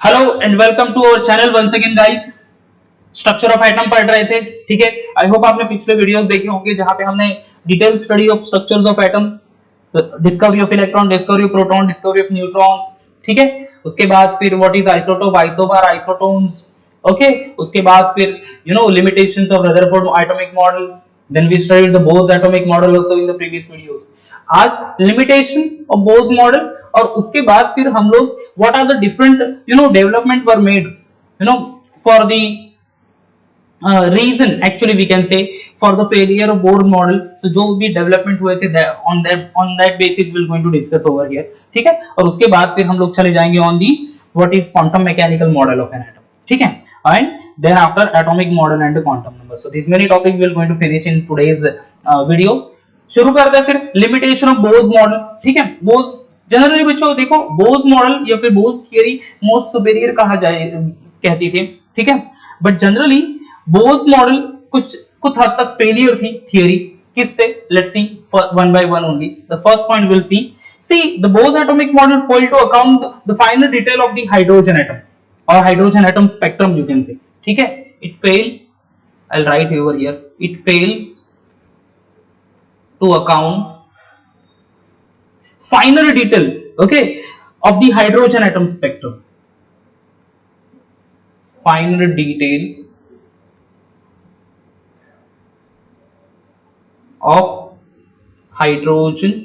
Hello and welcome to our channel once again guys. Structure of atom पढ़ रहे थे, ठीक है। आई होप आपने पिछले वीडियोस देखे होंगे जहां पे हमने detail study of structures of atom, discovery of electron, discovery of proton, discovery of neutron, ठीक है। उसके बाद फिर what is isotope, isobar, isotones, okay. उसके बाद फिर limitations of Rutherford atomic model, then we studied the Bohr's atomic model also in the previous videos. आज limitations of Bohr's model, और उसके बाद फिर हम लोग what are the different development were made for the reason actually we can say for the failure of Bohr model। so जो भी development हुए थे on that basis we're going to discuss over here, ठीक है। और उसके बाद फिर हम लोग चले जाएंगे on the what is quantum mechanical model of an atom, ठीक है। and then after atomic model and the quantum number। so these many topics we're going to finish in today's video। शुरू करते हैं फिर लिमिटेशन ऑफ बोर्स मॉडल, ठीक है। Bourse generally बच्चों देखो, बोर्स मॉडल या फिर बोर्स थियरी मोस्ट सुपीरियर कहा जाए कहती थी, ठीक है। बट जनरली बोर्स मॉडल कुछ हद तक फेलियर थी थियरी। किससे? Let's see one by one only. The first point will see the Bohr's atomic model failed to account the final detail of the hydrogen atom और hydrogen atom spectrum you can say, ठीक है। It fail, I will write over here, it fails to account finer detail, okay, of the hydrogen atom spectrum, finer detail of hydrogen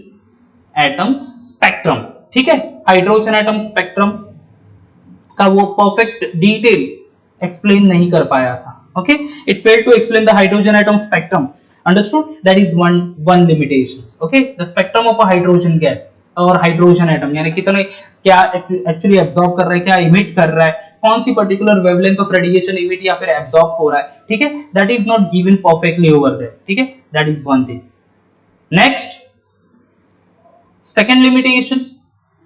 atom spectrum, ठीक है। Hydrogen atom spectrum का वो perfect detail explain नहीं कर पाया था, okay. It failed to explain the hydrogen atom spectrum, understood? That is one limitation, okay। the spectrum of a hydrogen gas और hydrogen atom यानी कितने क्या एक्चुअली एब्जॉर्ब कर रहा है, क्या इमिट कर रहा है, कौन सी particular wavelength of radiation emit या फिर एब्जॉर्ब हो रहा है, ठीक है। That is not given perfectly over there, ठीक है। That is one thing. Next, second limitation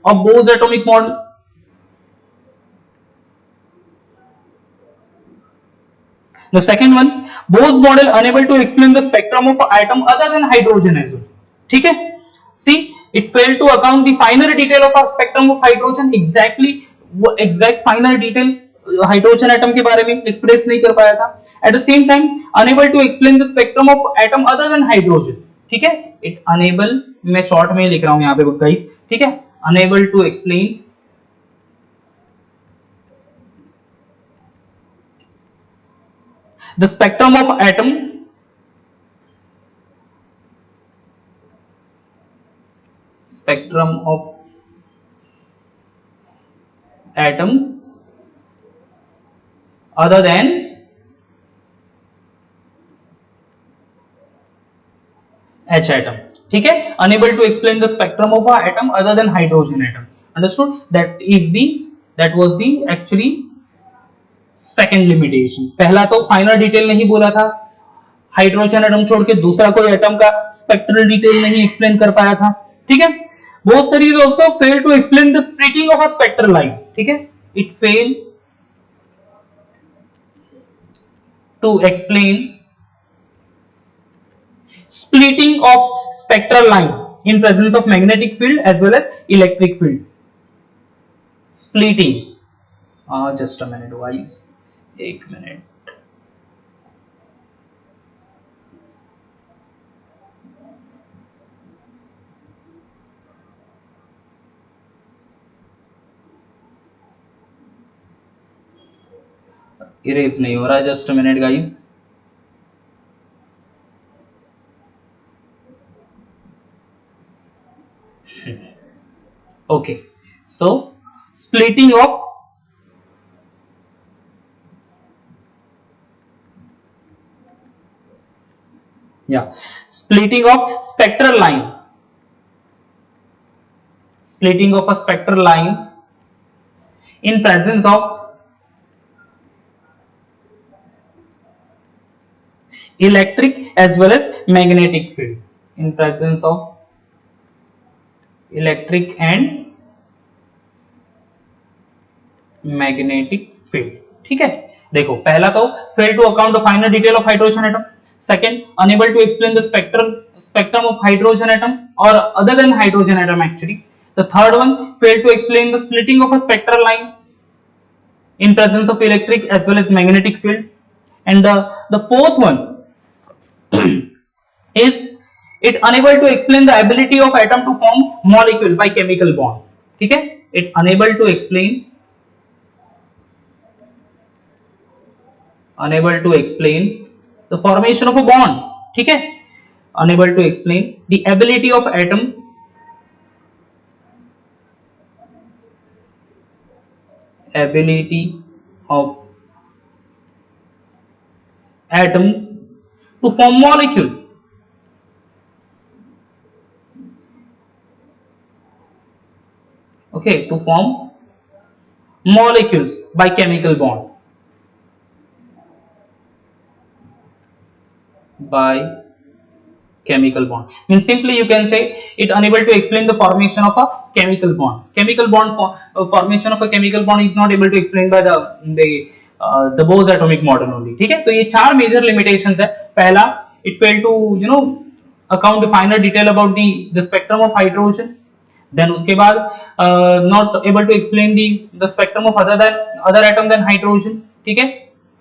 of Bohr's atomic model, the second one, Bohr's model unable to explain the spectrum of an atom other than hydrogen as well, ठीक है। See, it failed to account the finer detail of a spectrum of hydrogen, exactly exact finer detail hydrogen atom के बारे में express नहीं कर पाया था। At the same time, unable to explain the spectrum of atom other than hydrogen, ठीक है। It unable, मैं शॉर्ट में लिख रहा हूं यहाँ पे गाइस, ठीक है। Unable to explain the spectrum of atom other than H atom, ठीक है। unable to explain the spectrum of a atom other than hydrogen atom, understood? that was the actually second limitation. पहला तो final detail नहीं बोला था, hydrogen atom छोड़ के दूसरा कोई एटम का स्पेक्ट्रल डिटेल नहीं एक्सप्लेन कर पाया था, ठीक है। Both theories also fail to explain the splitting of a spectral line, ठीक है। It fail to explain splitting of spectral line in presence of magnetic field as well as electric field। splitting, just a minute guys, एक minute. Erase नहीं हो रहा, just a minute guys. okay, so splitting of splitting of spectral line, splitting of a spectral line in presence of electric as well as magnetic field, in presence of electric and magnetic field, ठीक है। देखो, पहला तो fail to account the final detail of hydrogen atom, second unable to explain the spectrum of hydrogen atom और other than hydrogen atom actually. The third one fail to explain the splitting of a spectral line in presence of electric as well as magnetic field. And the fourth one is it unable to explain the ability of atom to form molecule by chemical bond. ठीक है, it unable to explain the formation of a bond. ठीक है, unable to explain the ability of atom atoms to form molecule. Okay, to form molecules by chemical bond. Means simply you can say it unable to explain the formation of a chemical bond. Formation of a chemical bond is not able to explain by the Bose atomic model only. ठीक है, तो ये चार major limitations है. पहला, it failed to account the finer detail about the spectrum of hydrogen. Then उसके बाद not able to explain the spectrum of other atom than hydrogen. ठीक है,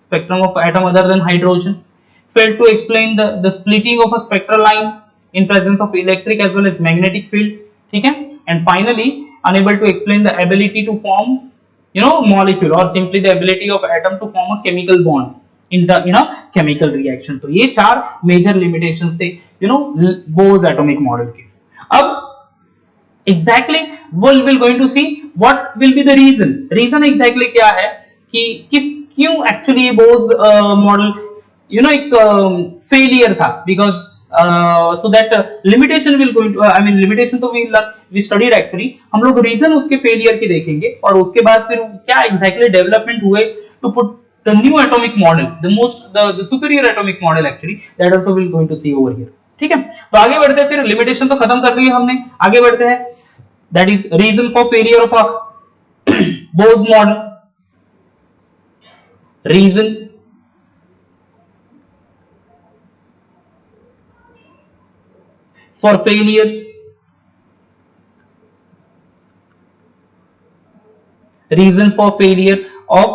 spectrum of atom other than hydrogen. Failed to explain the splitting of a spectral line in presence of electric as well as magnetic field. ठीक है, and finally unable to explain the ability to form molecule or simply the ability of atom to form a chemical bond in the chemical reaction. तो ये चार major limitations थे Bose atomic model के. अब exactly we will going to see what will be the reason exactly क्या है कि क्यों actually ये Bose model एक failure था, because so that limitation will going to limitation तो we studied actually. हम लोग reason उसके failure के देखेंगे और उसके बाद फिर क्या exactly development हुए to put the new atomic model, the superior atomic model actually, that also we'll going to see over here. ठीक है, तो आगे बढ़ते हैं. फिर limitation तो खत्म कर ली है हमने, आगे बढ़ते हैं. That is reason for failure of a Bose model. Reason for failure of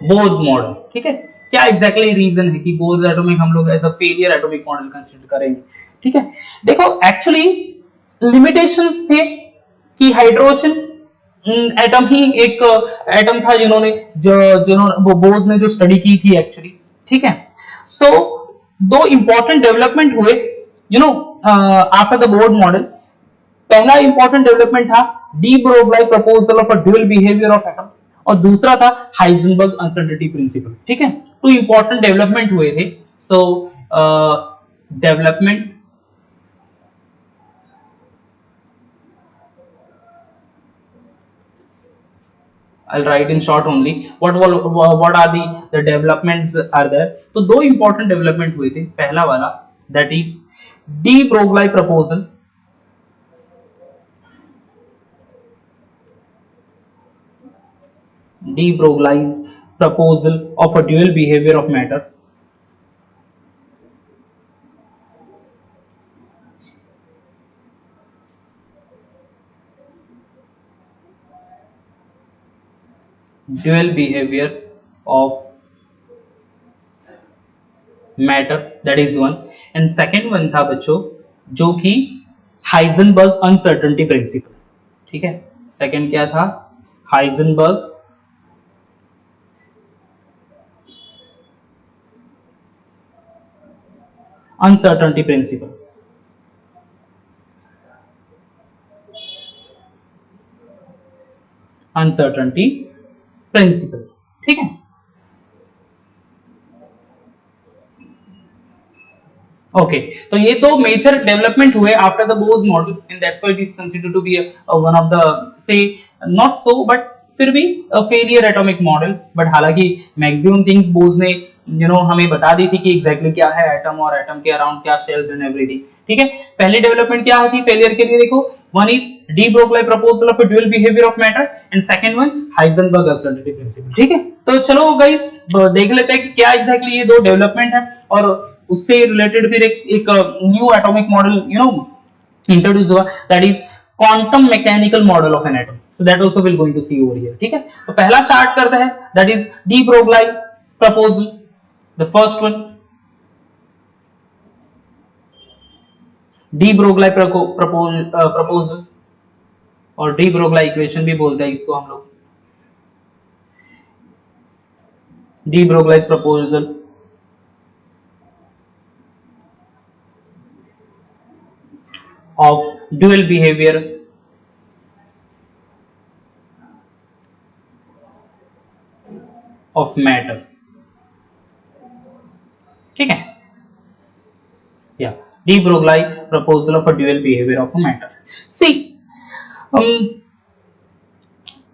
Bose model. ठीक है, क्या exactly reason है कि Bose atomic हम लोग ऐसा failure atomic model consider करेंगे. ठीक है, देखो actually limitations थे कि हाइड्रोजन एटम ही एक एटम था जिन्होंने बोस ने जो स्टडी की थी एक्चुअली. ठीक है, so दो important development हुए after the Bose model. पहला important development था de Broglie proposal of a dual behavior of atom और दूसरा था Heisenberg uncertainty principle. ठीक है, two important development हुए थे. So development I'll write in short only. What are the developments are there? तो दो important development हुए थे. पहला वाला that is de Broglie proposal. De Broglie's proposal of a dual behavior of matter. Dual behavior of matter, that is one. And second one था बच्चों जो कि Heisenberg uncertainty principle. ठीक है, second क्या था? Heisenberg uncertainty principle. Uncertainty principle. ठीक है, ओके. तो ये दो मेजर डेवलपमेंट हुए after the Bose model and that's why it is considered to be one of the say not so but फिर भी फेलियर एटॉमिक मॉडल. बट हालांकि maximum things Bose ने हमें बता दी थी कि एग्जैक्टली क्या है एटम और एटम के अराउंड क्या शेल्स एंड एवरीथिंग. ठीक है, पहली डेवलपमेंट क्या थी फेलियर के लिए? देखो, one is de Broglie proposal of a dual behavior of matter and second one Heisenberg uncertainty principle. ठीक है, तो चलो गाइस देख लेते हैं कि क्या एग्जैक्टली ये दो डेवलपमेंट है और उससे रिलेटेड फिर एक न्यू एटॉमिक मॉडल इंट्रोड्यूस हुआ, that is quantum mechanical model of an atom, so that also will going to see over here, ठीक है। तो पहला स्टार्ट करते हैं, that is de Broglie proposal, the first one, de Broglie proposal और de Broglie equation भी बोलते हैं इसको हम लोग, de Broglie's proposal of dual behavior of matter, ठीक है, या de Broglie proposal of a dual behavior of a matter. See,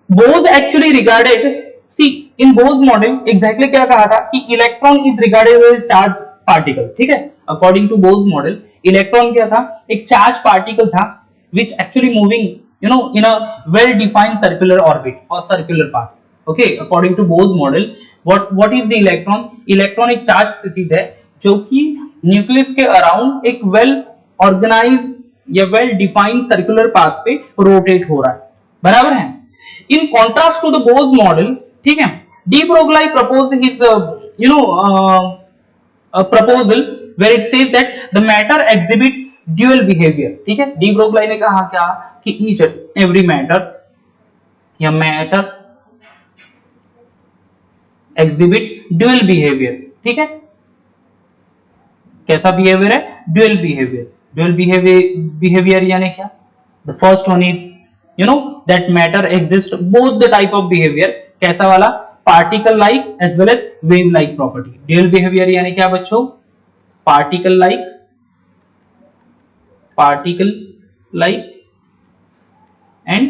Bose actually regarded, see in Bose model exactly क्या कहा था कि electron is regarded as charge particle, ठीक है। According to Bose model electron क्या था, एक चार्ज पार्टिकल था which actually moving in a well defined circular orbit or circular path. Okay, according to Bose model what is the electron? Electron एक charge species है जो कि nucleus के around एक वेल ऑर्गेनाइज्ड या वेल डिफाइंड सर्कुलर पाथ पे rotate हो रहा है, बराबर है। In contrast to the Bose model, ठीक है, de Broglie proposed his proposal where it says that the matter exhibit dual behavior, ठीक है। de Broglie ने कहा क्या कि each every matter या matter exhibit dual behavior, ठीक है। कैसा बिहेवियर है? Dual behaviour. ड्यूअल बिहेवियर यानी क्या? The first one is that matter exists both the type of behavior, कैसा वाला? particle like as well as wave like property. dual behavior यानी क्या बच्चों? particle like and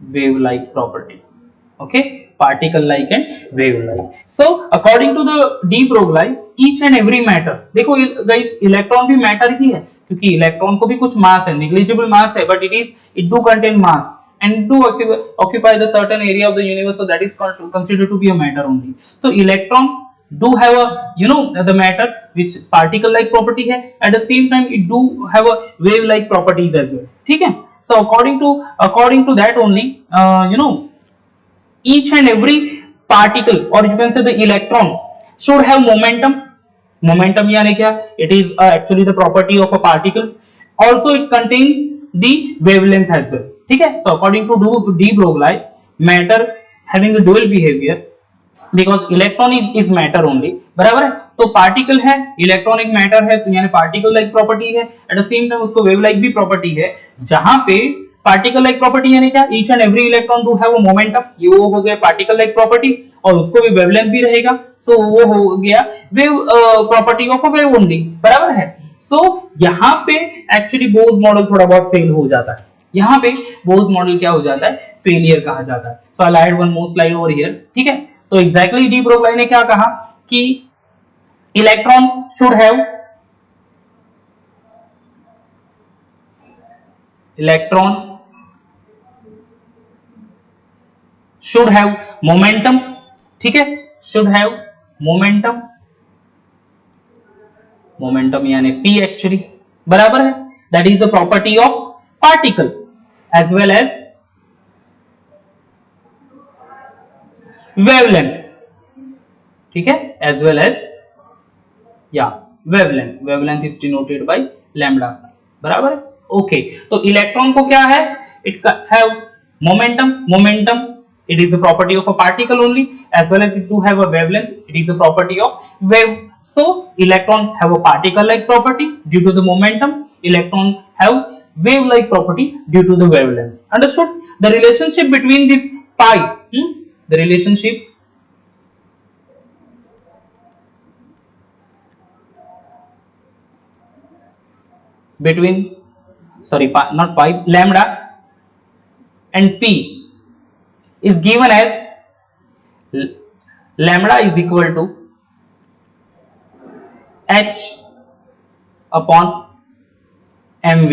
wave like property. Okay, particle like and wave like. So according to the de Broglie, each and every matter, देखो guys electron भी matter ही है क्योंकि electron को भी कुछ मास है, नेग्लिजिबल मास है, but it do contain mass and do occupy the certain area of the universe, so that is considered to be a matter only. So electron do have a the matter which particle like property है, at the same time it do have a wave like properties as well, ठीक है। So according to that only each and every particle or you can say the electron should have momentum. Momentum यानी क्या? It is actually the property of a particle. Also it contains the wavelength as well, ठीक है। So according to de Broglie, matter having a dual behavior because electron is matter only, बराबर है। तो particle है, electron एक matter है, तो यानी particle like property है, at the same time उसको wave like भी property है, जहां पे particle like property यानी क्या? each and every electron do have a momentum, ये वो हो गया particle like property, और उसको भी wavelength भी रहेगा, so वो हो गया wave property of a wave only, बराबर है। so यहाँ पे actually Bose मॉडल थोड़ा बहुत फेल हो जाता है, यहाँ पे Bose मॉडल क्या हो जाता है? फेलियर कहा जाता है। so I'll add one more slide over here, ठीक है। तो exactly de Broglie ने क्या कहा कि electron should have momentum, ठीक है, should have momentum यानी P actually, बराबर है। that is a property of particle as well as wavelength, ठीक है, as well as wavelength is denoted by lambda sign, बराबर है। ओके, तो इलेक्ट्रॉन को क्या है? it have momentum, it is a property of a particle only, as well as it do have a wavelength, it is a property of wave. So electron have a particle like property due to the momentum, electron have wave like property due to the wavelength. Understood? The relationship between this pi, the relationship between not pi, lambda and P is given as lambda is equal to h upon mv,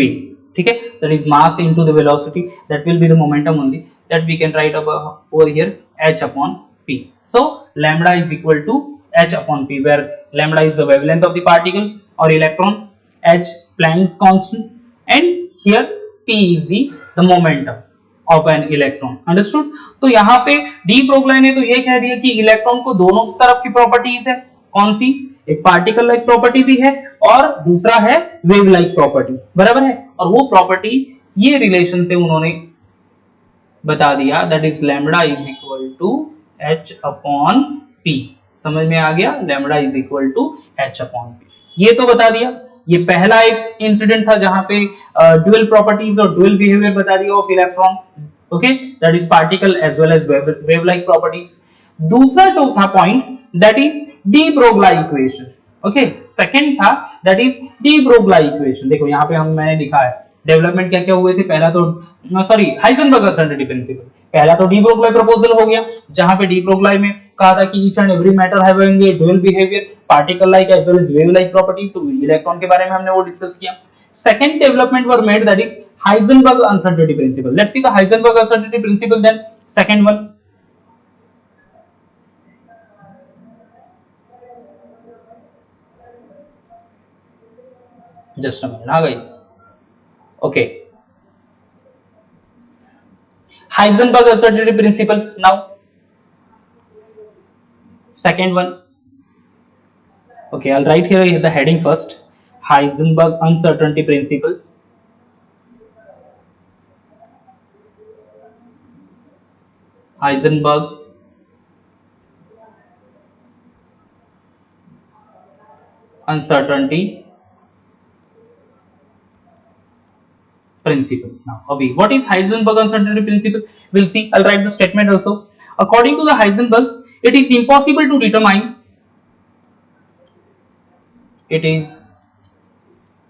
ठीक है, that is mass into the velocity, that will be the momentum only, that we can write over here h upon p. So lambda is equal to h upon p, where lambda is the wavelength of the particle or electron, h Planck's constant, and here p is the momentum of an electron, understood. तो यहाँ पे de Broglie ने तो ये कह दिया कि electron को दोनों तरफ की प्रॉपर्टीज है, कौन सी, एक पार्टिकल लाइक प्रॉपर्टी भी है और दूसरा है वेव लाइक प्रॉपर्टी, बराबर है। और वो प्रॉपर्टी ये रिलेशन से उन्होंने बता दिया, that is lambda is equal to h upon p. समझ में आ गया, lambda is equal to h upon p, ये तो बता दिया। ये पहला एक इंसिडेंट था जहां पे ड्यूअल प्रॉपर्टीज और ड्यूअल बिहेवियर बता दिया of electron, okay, that is particle as well as wave like properties. दूसरा जो था point, that is de Broglie equation, okay. Second था that is de Broglie equation. देखो यहाँ पे मैंने लिखा है डेवलपमेंट क्या क्या हुए थे, पहला तो सॉरी हाइजेनबर्ग अनसर्टेनिटी प्रिंसिपल, पहला तो डी ब्रोगली प्रपोजल हो गया, जहां पे डी ब्रोगली में कहा था कि each and every matter having a dual behaviour, particle like as well as wave like properties, तो इलेक्ट्रॉन के बारे में हमने वो डिस्कस किया। Second development were made, that is Heisenberg uncertainty principle. Let's see the Heisenberg uncertainty principle, then second one, just a minute, guys, okay, Heisenberg uncertainty principle. Now second one, okay, I'll write here the heading first, Heisenberg uncertainty principle. Heisenberg uncertainty principle. Now, Abhi, what is Heisenberg uncertainty principle? We'll see. I'll write the statement also. According to the Heisenberg, it is impossible to determine. It is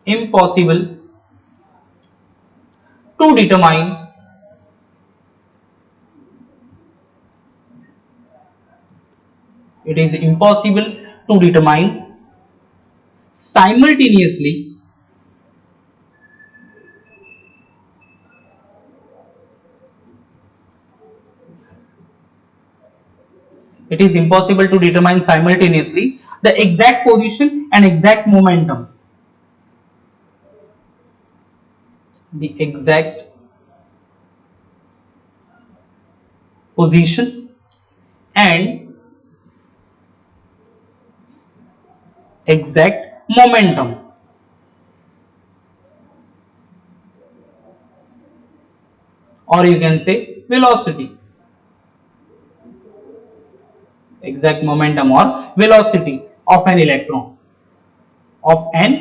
impossible to determine it is impossible to determine simultaneously it is impossible to determine simultaneously the exact position and exact momentum, the exact position and exact momentum or you can say velocity, exact momentum or velocity of an electron, of an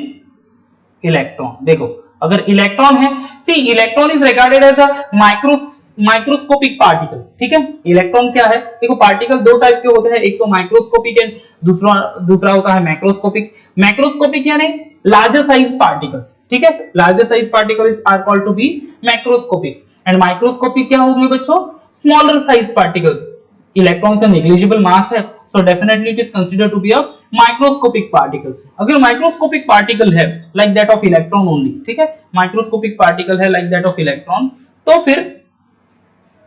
electron। देखो अगर electron है, see electron is regarded as a microscopic particle, ठीक है। Electron क्या है, देखो particle दो type के होते हैं, एक तो माइक्रोस्कोपिक एंड दूसरा होता है मैक्रोस्कोपिक। मैक्रोस्कोपिक यानी लार्जर साइज पार्टिकल्स, ठीक है, larger size particles are called to be macroscopic and microscopic क्या होंगे बच्चों, स्मॉलर साइज पार्टिकल। इलेक्ट्रॉन का नेग्लिजिबल मास है, so definitely it is considered to be a microscopic particles. अगर microscopic particle है like that of electron only, ठीक है, microscopic particle है लाइक दैट ऑफ इलेक्ट्रॉन, तो फिर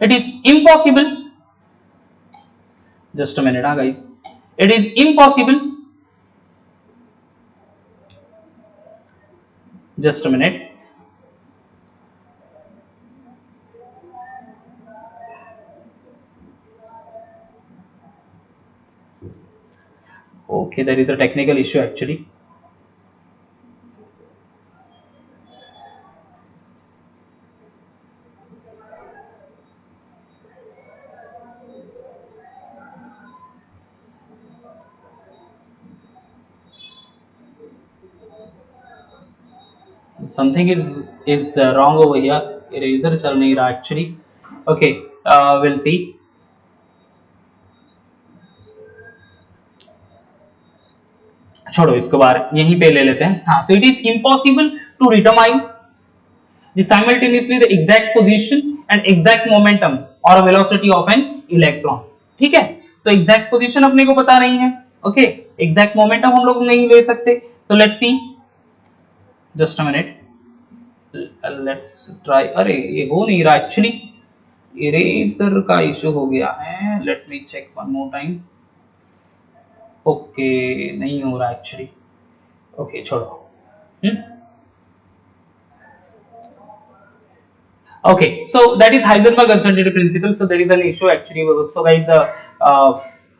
it is impossible, just a minute guys, it is impossible, just a minute, okay, there is a technical issue actually, something is wrong over here, eraser चल नहीं रहा actually, okay, we'll see, छोड़ो इसको बाहर, यहीं पे ले लेते हैं। हाँ, so it is impossible to determine the simultaneously the exact position and exact momentum और वेलोसिटी ऑफ एन इलेक्ट्रॉन, ठीक है। तो एग्जैक्ट पोजीशन अपने को पता नहीं है, ओके, एग्जैक्ट मोमेंटम हम लोग नहीं ले सकते, तो let's see, just a minute, let's try, अरे ये हो नहीं रहा एक्चुअली, इरेजर का इशू हो गया है, let me check one more time, okay नहीं हो रहा एक्चुअली, ओके छोड़ो, Okay, so that is Heisenberg uncertainty principle. So there is an issue actually. So guys,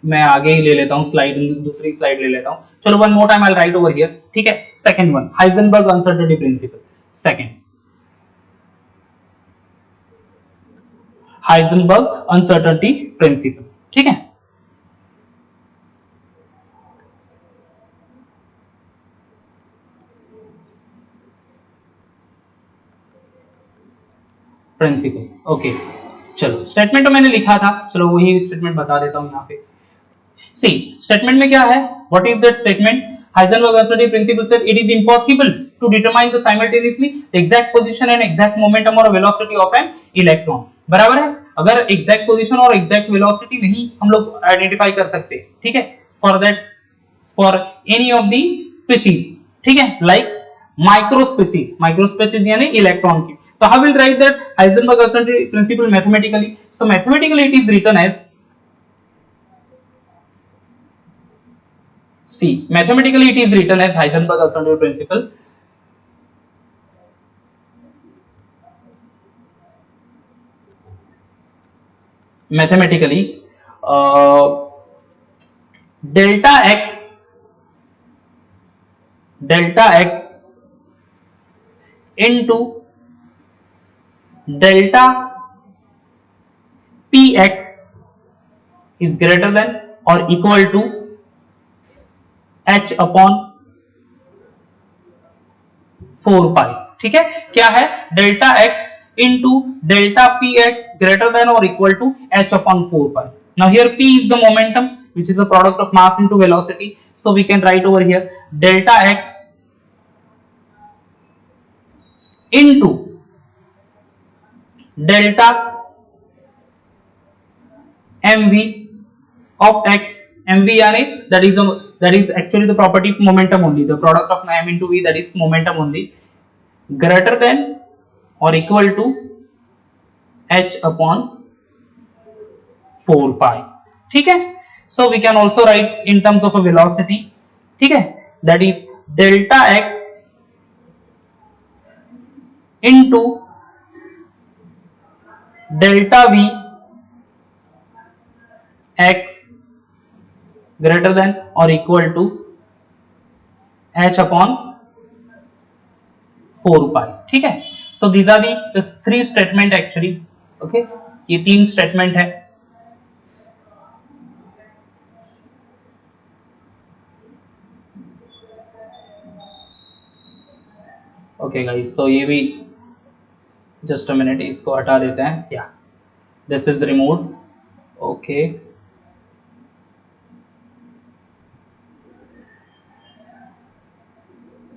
मैं आगे ही ले लेता हूँ स्लाइड, दूसरी स्लाइड ले लेता हूँ. चलो one more time I right over here. ठीक है, second one, Heisenberg uncertainty principal. Second, Heisenberg uncertainty principal. ठीक है, प्रिंसिपल. ओके, चलो स्टेटमेंट तो मैंने लिखा था, चलो वही स्टेटमेंट बता देता हूं यहाँ पे. सी स्टेटमेंट में क्या है, what is that statement? Heisenberg uncertainty principle said it is impossible to determine the simultaneously the exact position and exact momentum और वेलोसिटी ऑफ एन इलेक्ट्रॉन. बराबर है, अगर एग्जैक्ट पोजीशन और एग्जैक्ट वेलोसिटी नहीं हम लोग आइडेंटिफाई कर सकते, ठीक है, for that, for any of the species, ठीक है, लाइक माइक्रोस्पेसीज यानी इलेक्ट्रॉन की. तो how will write that Heisenberg uncertainty principle mathematically? So mathematically it is written as, see mathematically it is written as Heisenberg uncertainty principle. Mathematically delta x into delta px is greater than or equal to h upon 4 pi. ठीक है, क्या है? Delta x into delta p x greater than और equal to h upon 4 pi. Now here p is the momentum which is a product of mass into velocity, so we can write over here delta x into delta mv of x. mv यानी that is actually the property of momentum only, the product of m into v, that is momentum only, greater than or equal to h upon 4 pi. ठीक है, so we can also write in terms of a velocity, ठीक है, that is delta x into delta v x greater than or equal to h upon 4 pi. ठीक है, so these are the three statement actually. okay, ये तीन statement है. Okay guys, तो ये भी जस्ट अ मिनट, इसको हटा देते हैं. या दिस इज रिमूव्ड. ओके,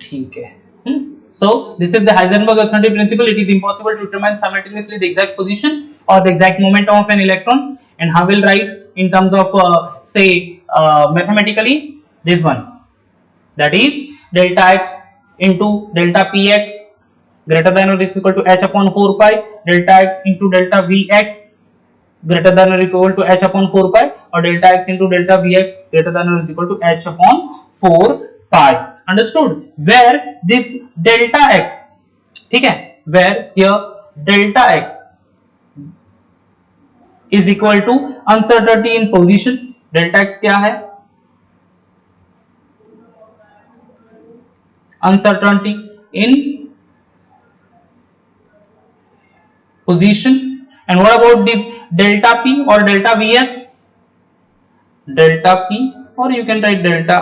ठीक है. So this is the Heisenberg uncertainty principle. It is impossible to determine simultaneously the exact position or the exact momentum of an electron. And how will write in terms of say mathematically this one, that is delta x into delta px greater than or equal to h upon 4 pi, delta x into delta vx greater than or equal to h upon 4 pi, or delta x into delta vx greater than or equal to h upon 4 pi. Understood? Where this delta x, ठीक है, where here delta x is equal to uncertainty in position. delta x क्या है? uncertainty in position. And what about this delta p or delta vx? delta p, or you can write delta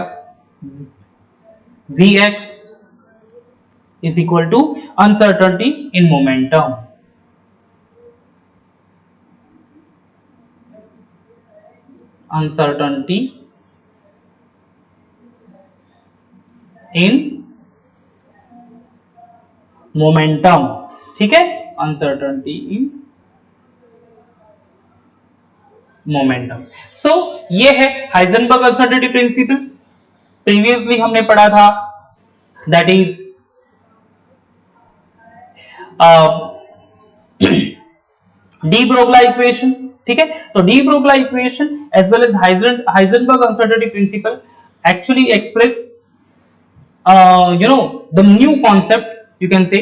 vx is equal to uncertainty in momentum. uncertainty in momentum. ठीक है, uncertainty in momentum. So ये है Heisenberg uncertainty principal. Previously हमने पढ़ा था, that is de Broglie equation. ठीक है, तो de Broglie equation as well as Heisenberg uncertainty principle actually express the new concept, you can say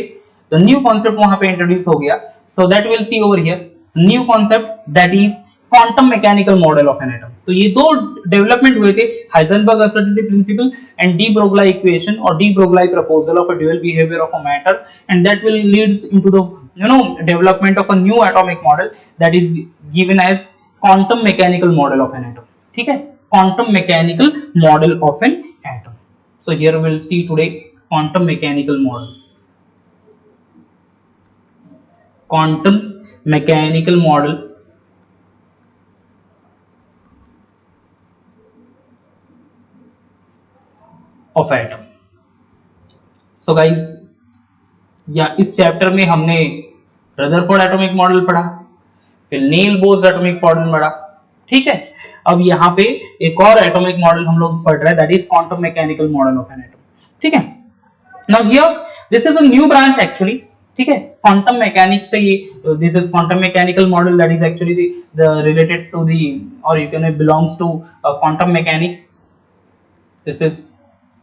the new concept वहां पे इंट्रोड्यूस हो गया, So that we'll see over here. New concept, that is quantum mechanical model of an atom. तो ये दो development हुए थे, Heisenberg uncertainty principle and de Broglie equation और de Broglie proposal of a dual behaviour of a matter, and that will leads into the development of a new atomic model that is given as quantum mechanical model of an atom. ठीक है, quantum mechanical model of an atom. So here we will see today quantum mechanical model. Quantum mechanical model of atom. So guys, या इस chapter में हमने Rutherford atomic model पढ़ा, फिर नील bourse atomic model पढ़ा, ठीक है। अब यहाँ पे एक और एटॉमिक मॉडल हम लोग पढ़ रहे हैं, that is quantum mechanical model of an atom, ठीक है। Now here this is a new branch actually, ठीक है। क्वांटम मैकेनिक्स से ये this is quantum mechanical model that is actually the related to the और you can belongs to quantum mechanics, this is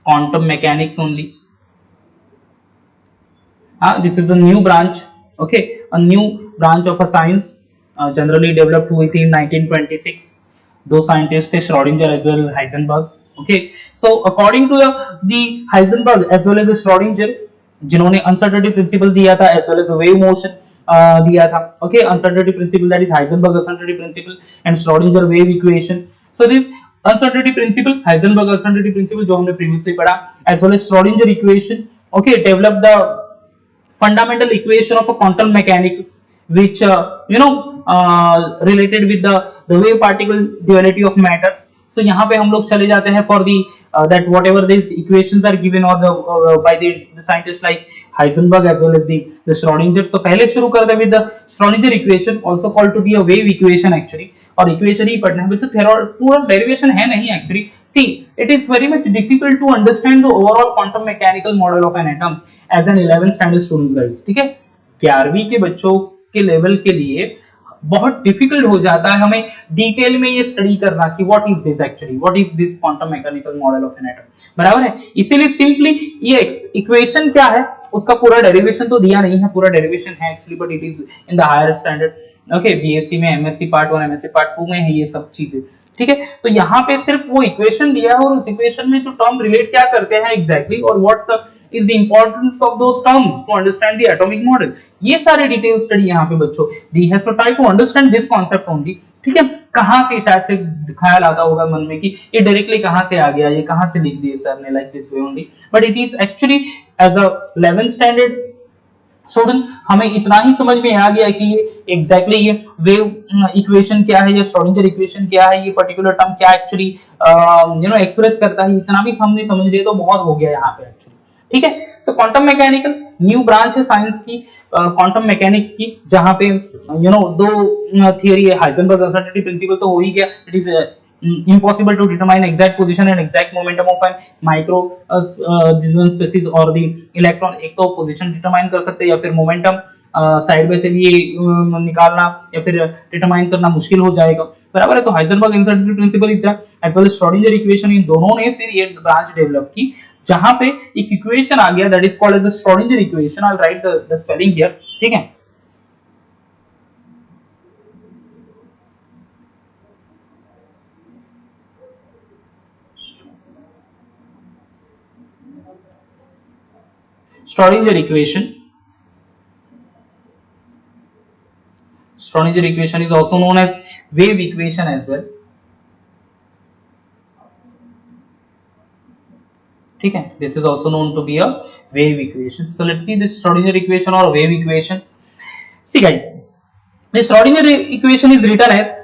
quantum mechanics only. This is a new branch, okay, a new branch of a science generally developed within 1926. Those scientists थे Schrödinger as well as Heisenberg, okay. So according to the Heisenberg as well as the Schrödinger, जिन्होंने uncertainty principle दिया था as well as wave motion दिया था, okay, uncertainty principle that is Heisenberg uncertainty principle and Schrödinger wave equation. So this uncertainty principle, Heisenberg uncertainty principle जो हमने previously पढ़ा, as well as Schrödinger equation, okay, developed the fundamental equation of a quantum mechanics which related with the wave particle duality of matter. So यहाँ पे हम लोग चले जाते हैं for the that whatever these equations are given or the by the scientists like Heisenberg as well as the Schrödinger. तो पहले शुरू करते हैं with the Schrödinger equation also called to be a wave equation actually, और equation ही पढ़ना है बच्चों, पूरा डेरिवेशन है नहीं actually. See it is very much difficult to understand the overall quantum mechanical model of an atom as an 11th standard students guys, ठीक है. 11वीं के बच्चों के लेवल के लिए बहुत डिफिकल्ट हो जाता है हमें डिटेल में ये स्टडी करना कि what is this actually, what is this quantum mechanical model of an atom, बराबर है. इसीलिए सिंपली ये इक्वेशन क्या है उसका पूरा डेरिवेशन तो दिया नहीं है, पूरा डेरिवेशन है actually but it is in the higher standard, okay. BSc में एमएससी पार्ट 1 एमएससी पार्ट 2 में है ये सब चीजें, ठीक है. तो यहाँ पे सिर्फ वो इक्वेशन दिया है और उस इक्वेशन में जो टर्म रिलेट क्या करते हैं एग्जैक्टली और what is the importance of those terms to understand the atomic model, ये सारे डिटेल स्टडी यहाँ पे बच्चों दी है. So try to understand this concept only, ठीक है. कहां से शायद से ख्याल आता होगा मन में कि ये डायरेक्टली कहां से आ गया, ये कहां से लिख दिए सर ने like this way only, but it is actually as a 11th standard students हमें इतना ही समझ में आ गया कि ये एग्जैक्टली ये वेव इक्वेशन क्या है, ये श्रोडिंगर इक्वेशन क्या है, ये पर्टिकुलर टर्म क्या एक्चुअली एक्सप्रेस करता है, इतना भी हमने समझ लिया तो बहुत हो गया यहाँ पे एक्चुअली, ठीक है. सो क्वांटम मैकेनिकल न्यू ब्रांच है साइंस की, क्वांटम मैकेनिक्स की, जहां पे दो थियरी है. हाइजेनबर्ग अनसर्टेनिटी प्रिंसिपल तो हो ही गया, it is impossible to determine exact position and exact momentum of a micro disjunction species or the electron. एक तो पोजीशन डिटरमाइन कर सकते हैं या फिर मोमेंटम साइड बाय से भी निकालना या फिर डिटरमाइन करना मुश्किल हो जाएगा, बराबर है. तो Heisenberg uncertainty principle is that as well as Schrodinger equation, इन दोनों ने फिर ये ब्रांच डेवलप की जहां पे एक इक्वेशन आ गया that is called as the Schrödinger equation. I will write the spelling here, ठीक है. Schrödinger equation. Schrödinger equation is also known as wave equation as well, ठीक है. This is also known to be a wave equation. So let's see this Schrödinger equation or wave equation. See guys, this Schrödinger equation is written as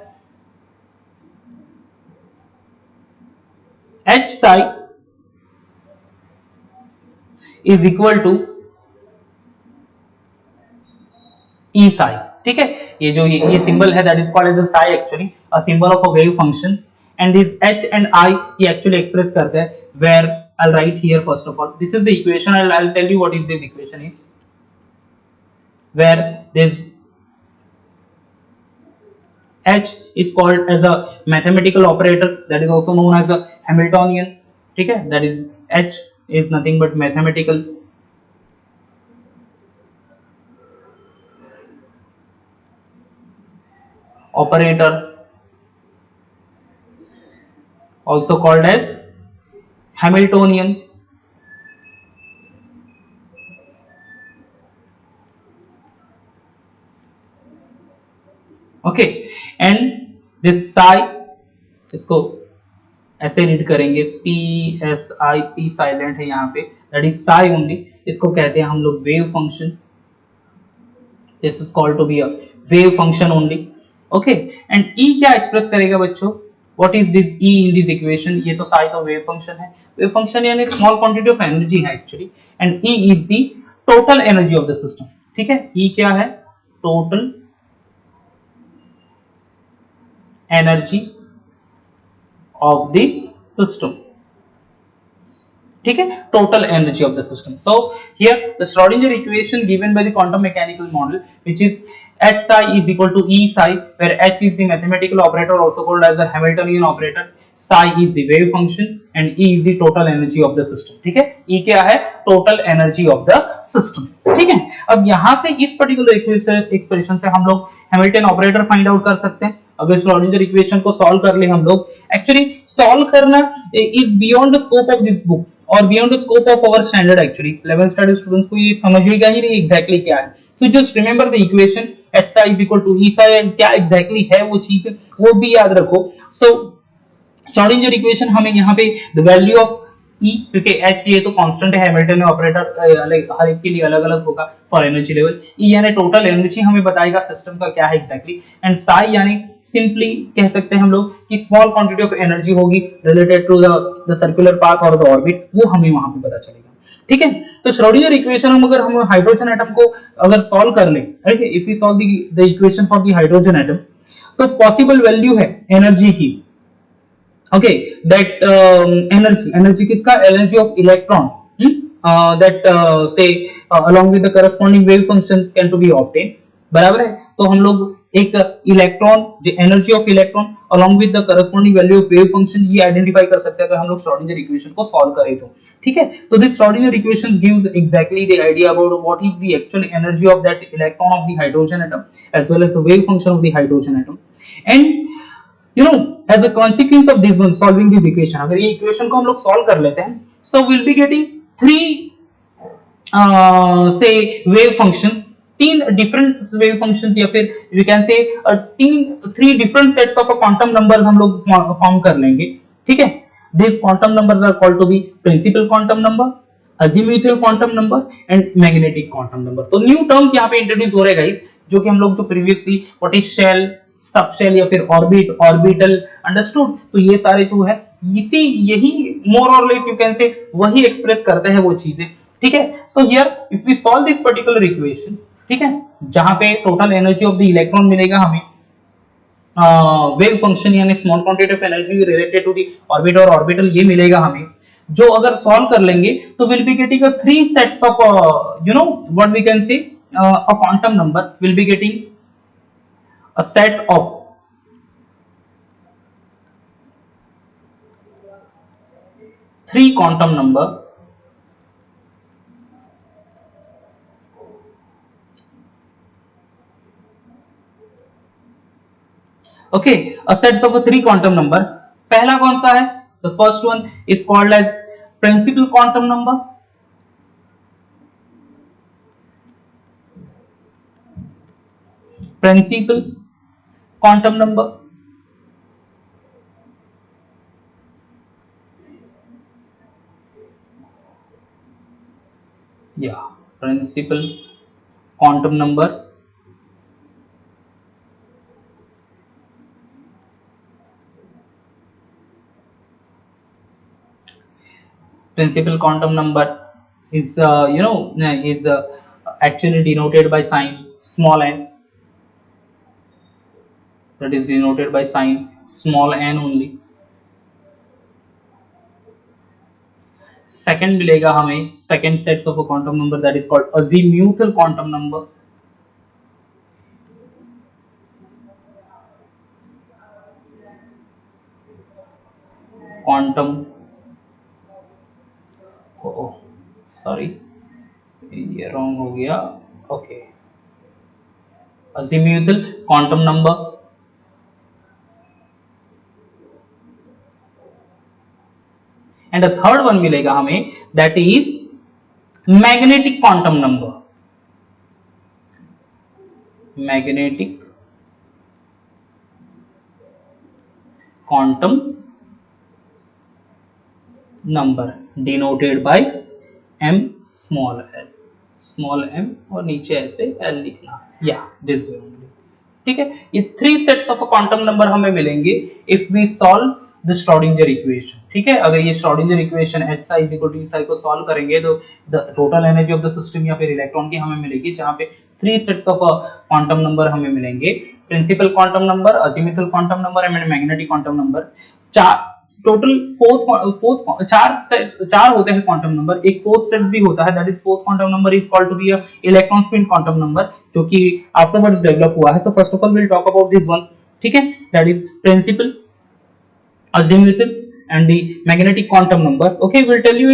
H psi is equal to E psi, ठीक है. ये जो ये symbol है that is called as a psi actually, a symbol of a wave function, and this H and I ये actually express करते हैं where I'll write here first of all this is the equation. I'll tell you what is this equation is, where this H is called as a mathematical operator that is also known as a Hamiltonian, ठीक है. that is H is nothing but mathematical operator, also called as Hamiltonian. Okay, and this psi, इसको ऐसे read करेंगे, P S I, P silent है यहाँ पे, that is Sai only, इसको कहते हैं हम लोग wave function, this is called to be a wave function only. Okay, and E क्या एक्सप्रेस करेगा बच्चों, what is this E in this equation, ये तो साई तो वेव फंक्शन है, वेव फंक्शन यानी स्मॉल क्वांटिटी ऑफ एनर्जी है actually, and E is the total energy of the system. ठीक है, ई क्या है, total energy of the system. ठीक है, total energy of the system. So here the Schrodinger equation given by the quantum mechanical model, which is h psi is equal to E psi, where h is the mathematical operator also called as a Hamiltonian operator, psi is the wave function, and E is the total energy of the system. ठीक है, E क्या है, total energy of the system. ठीक है, अब यहाँ से इस particular expression से हम लोग Hamilton operator find out कर सकते हैं. अगर श्रोडिंगर इक्वेशन को सॉल्व कर ले हम लोग, एक्चुअली सॉल्व करना is beyond the scope of this book और beyond the scope of our standard. Actually 11th standard students को ये समझेगा ही नहीं एग्जैक्टली क्या है. So just remember the equation h psi is equal to E psi, and क्या exactly है वो चीज वो भी याद रखो. सो श्रोडिंगर इक्वेशन हमें यहाँ पे द वैल्यू ऑफ E, क्योंकि H ये तो कांस्टेंट है, हैमिल्टन ऑपरेटर हर एक के लिए अलग अलग होगा फॉर एनर्जी लेवल. E यानी टोटल एनर्जी हमें बताएगा सिस्टम का क्या है एग्जैक्टली, एंड साई यानी सिंपली कह सकते हैं हम लोग कि स्मॉल क्वांटिटी ऑफ एनर्जी होगी related to the circular path और द ऑर्बिट, वो हमें वहां पे पता चलेगा. ठीक है, तो श्रोडिंगर इक्वेशन हम हाइड्रोजन एटम को अगर सॉल्व कर ले, ठीक है, if we solve the equation for the hydrogen atom, तो पॉसिबल वैल्यू है एनर्जी की. okay, that energy किसका, energy of electron, that say along with the corresponding wave functions can to be obtained. बराबर है, तो हम लोग एक इलेक्ट्रॉन, जो energy of electron along with the corresponding value of wave function, ये आइडेंटिफाई कर सकते हैं अगर हम लोग श्रोडिंगर इक्वेशन को सॉल्व करें तो. ठीक है, तो this Schrodinger equations gives exactly the idea about what is the actual energy of that electron of the hydrogen atom as well as the wave function of the hydrogen atom. And you know, as a consequence of this one, solving this equation, अगर ये equation को हम लोग solve कर लेते हैं, so we'll be getting three say wave functions, तीन different wave functions, या फिर we can say three different sets of quantum numbers हम लोग form कर लेंगे. ठीक है, these quantum numbers are called to be principal quantum number, azimuthal quantum number and magnetic quantum number. तो new terms यहाँ पे introduce हो रहे हैं guys, जो कि हम लोग जो previously what is shell, subshell या फिर ऑर्बिट, ऑर्बिटल, अंडरस्टूड. तो ये सारे जो है इसी यही मोर और लेस यू कैन से वही एक्सप्रेस करते हैं वो चीजें. ठीक है, so here if we solve this particular equation, ठीक है, जहां पे total energy of the electron मिलेगा हमें वेव फंक्शन यानी small quantity of energy related to the orbit और ऑर्बिटल, ये मिलेगा हमें, जो अगर सॉल्व कर लेंगे तो will be getting a three sets of you know what we can say a quantum number, will be getting a set of three quantum number, okay, a sets of a three quantum number. पहला कौन सा है, the first one is called as principal quantum number. Principal quantum number, yeah, principal quantum number. Principal quantum number is you know is actually denoted by sign small n, that is denoted by sign small n only. Second मिलेगा हमें second sets of a quantum number, that is called azimuthal quantum number. Quantum, oh sorry ये wrong हो गया. Okay, azimuthal quantum number. And the third one मिलेगा हमें, that is magnetic quantum number. Magnetic quantum number denoted by m small m और नीचे ऐसे l लिखना है, या दिस वे ओनली। ठीक है, ये 3 सेट्स ऑफ क्वांटम नंबर हमें मिलेंगे if we solve the Schrödinger equation. ठीक है, अगर ये श्रोडिंगर इक्वेशन Hψ = Eψ को सॉल्व करेंगे तो the total energy of the system या फिर इलेक्ट्रॉन की हमें मिलेगी, जहां पे 3 सेट्स ऑफ क्वांटम नंबर हमें मिलेंगे, principal quantum number, azimuthal quantum number and magnetic quantum number. Total चार होते हैं क्वांटम नंबर, एक फोर्थ सेट भी होता है, that is fourth quantum number is called to be a electron spin quantum number, जो कि आफ्टरवर्ड्स डेवलप हुआ है। So first of all will talk about this one. ठीक है, that is principal, azimuthal and the magnetic quantum number. Okay, we'll tell you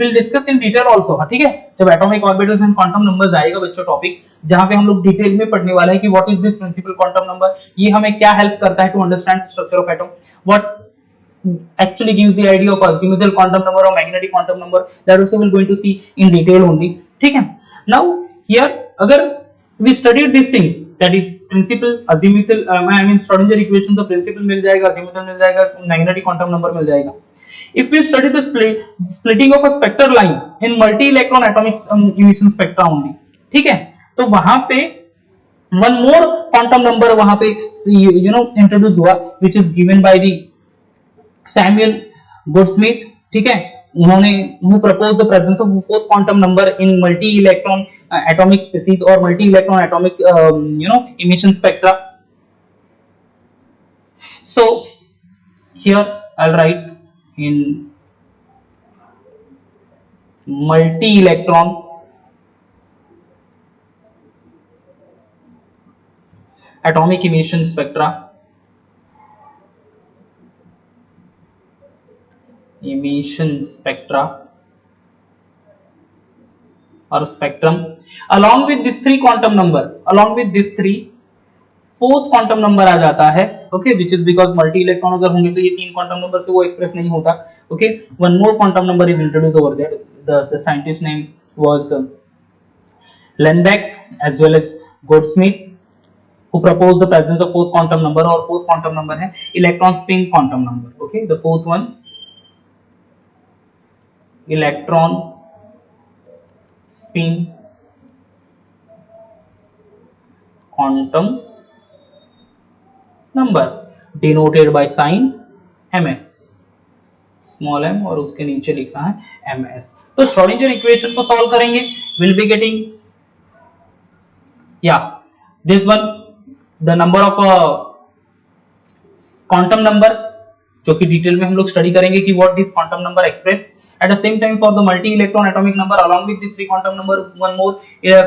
we'll discuss in detail also। ठीक है, जब atomic orbitals and quantum numbers आएगा बच्चों topic, जहां पे हम लोग डिटेल में पढ़ने वाला है कि what is this principal quantum number, ये हमें क्या हेल्प करता है to understand the structure of atom, what actually gives the idea of azimuthal quantum number or magnetic quantum number, that also we'll going to see in detail only। ठीक है, now here अगर we studied these things, that is principal, azimuthal, I mean Schrodinger equation, तो principal मिल जाएगा, azimuthal मिल जाएगा, magnetic quantum number मिल जाएगा। If we study the splitting of a spectral line in multi-electron atomic emission spectra only, ठीक है, तो वहां पे one more quantum number वहां पे introduce हुआ, which is given by the Samuel Goudsmit। ठीक है, उन्होंने who proposed the presence of fourth quantum number in multi-electron atomic species or multi-electron atomic emission spectra। So here I'll write in multi-electron atomic emission spectra, or spectrum, along with this 3 quantum number, along with this 3 fourth quantum number आ जाता है। okay, which is because multi electron अगर होंगे तो ये 3 quantum number से वो express नहीं होता। okay, one more quantum number is introduced over there, the scientist name was Lensback as well as Goudsmit, who proposed the presence of fourth quantum number, और fourth quantum number है electron spin quantum number। okay, the fourth one electron spin quantum number denoted by sign ms, small m, और उसके नीचे लिखना है ms। तो Schrödinger equation को solve करेंगे, will be getting this one, the number of quantum number, जो कि डिटेल में हम लोग स्टडी करेंगे कि what this quantum number express. At the same time, for the multi-electron atomic number, along with this 3 quantum number, one more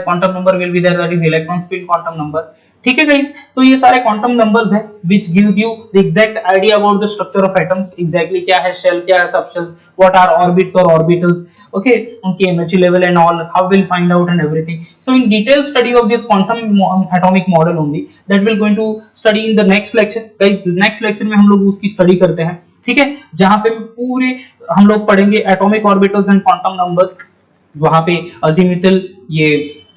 quantum number will be there, that is electron spin quantum number। ठीक है guys, so ये सारे quantum numbers हैं which gives you the exact idea about the structure of atoms, exactly क्या है shell, क्या है subshells, what are orbits or orbitals, okay, उनकी energy level and all, how we'll find out and everything। So in detail study of this quantum atomic model only, that we'll going to study in the next lecture guys। next lecture में हम लोग उसकी study करते हैं। ठीक है, जहां पे पूरे हम लोग पढ़ेंगे atomic orbitals and quantum numbers, वहां पे अजीमुथल, ये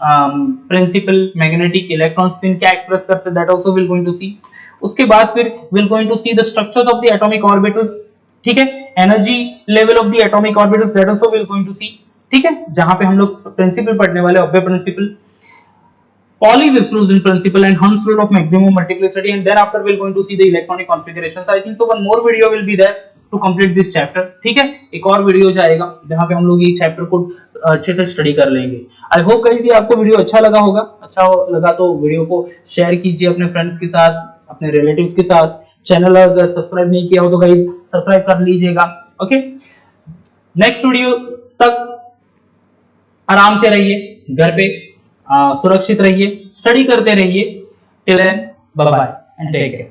प्रिंसिपल, मैग्नेटिक, इलेक्ट्रॉन स्पिन क्या एक्सप्रेस करते हैं, that also will going to see. उसके बाद फिर will going to see the structure of the atomic orbitals. ठीक है, energy level of the atomic orbitals, that also will going to see. ठीक है, जहां पे हम लोग प्रिंसिपल पढ़ने वाले, aufbau principle, Pauli's exclusion principle and Hund's rule of maximum multiplicity, and then after we're going to see the electronic configurations। I think so one more video will be there to complete this chapter। ठीक है, एक और video जाएगा जहां पे हम लोग ये चैप्टर को अच्छे से स्टडी कर लेंगे। आई होप गाइस ये आपको वीडियो अच्छा लगा होगा। अच्छा लगा तो वीडियो को शेयर कीजिए अपने फ्रेंड्स के साथ, अपने रिलेटिव्स के साथ। चैनल अगर सब्सक्राइब नहीं किया हो तो गाइस सब्सक्राइब कर लीजिएगा। ओके, नेक्स्ट वीडियो तक आराम से रहिए, घर पे सुरक्षित रहिए, स्टडी करते रहिए। Till then bye bye and take care.